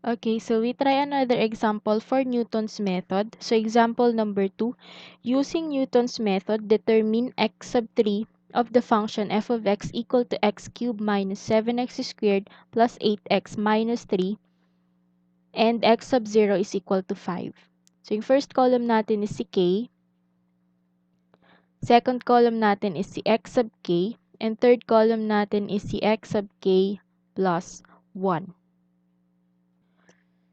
Okay, so we try another example for Newton's method. So example number 2, using Newton's method, determine x sub 3 of the function f of x equal to x cubed minus 7x squared plus 8x minus 3 and x sub 0 is equal to 5. So yung first column natin is si k, second column natin is si x sub k, and third column natin is si x sub k plus 1.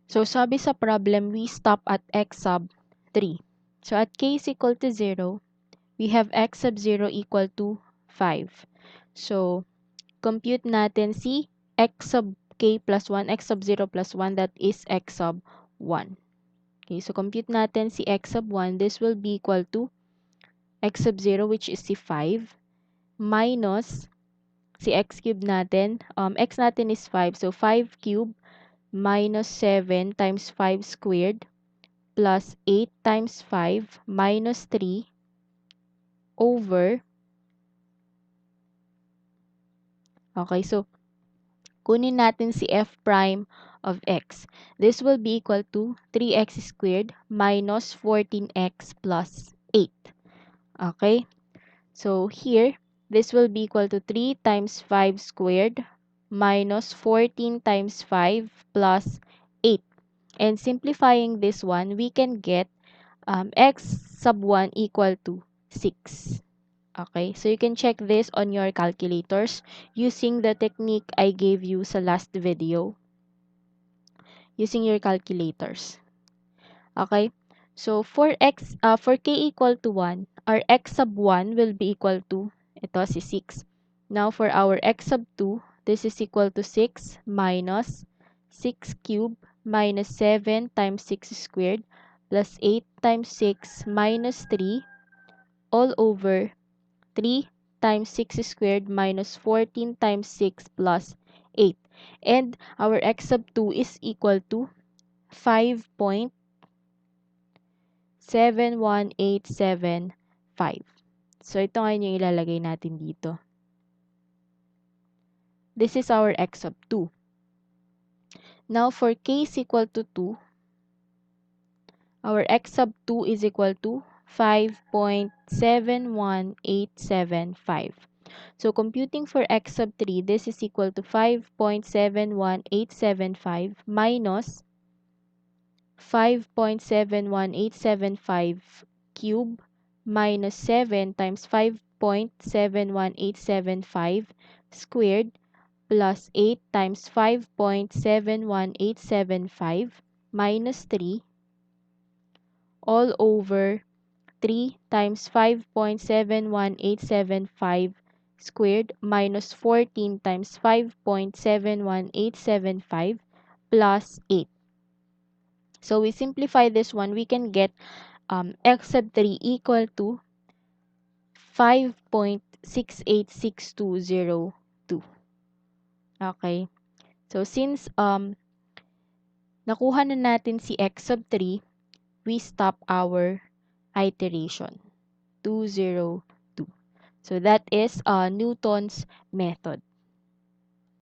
So, sabi sa problem, we stop at x sub 3. So, at k is equal to 0, we have x sub 0 equal to 5. So, compute natin si x sub k plus 1, x sub 0 plus 1, that is x sub 1. Okay, so compute natin si x sub 1. This will be equal to x sub 0, which is si 5, minus si x cube natin. X natin is 5, so 5 cube minus 7 times 5 squared plus 8 times 5 minus 3 over, okay, so kunin natin si f prime of x. This will be equal to 3x squared minus 14x plus 8. Okay, so here, this will be equal to 3 times 5 squared minus 14 times 5 plus 8. And simplifying this one, we can get x sub 1 equal to 6. Okay, so you can check this on your calculators using the technique I gave you sa last video, using your calculators. Okay, so for k equal to 1, our x sub 1 will be equal to, ito si 6. Now for our x sub 2, this is equal to 6 minus 6 cubed minus 7 times 6 squared plus 8 times 6 minus 3 all over 3 times 6 squared minus 14 times 6 plus 8. And our x sub 2 is equal to 5.71875. So, ito ngayon yung ilalagay natin dito. This is our x sub 2. Now, for k is equal to 2, our x sub 2 is equal to 5.71875. So, computing for x sub 3, this is equal to 5.71875 minus 5.71875 cube minus 7 times 5.71875 squared plus 8 times 5.71875 minus 3 all over 3 times 5.71875 squared minus 14 times 5.71875 plus 8. So, we simplify this one, we can get x sub 3 equal to 5.686202. Okay. So, since nakuha na natin si x sub 3, we stop our iteration. 202. So, that is Newton's method.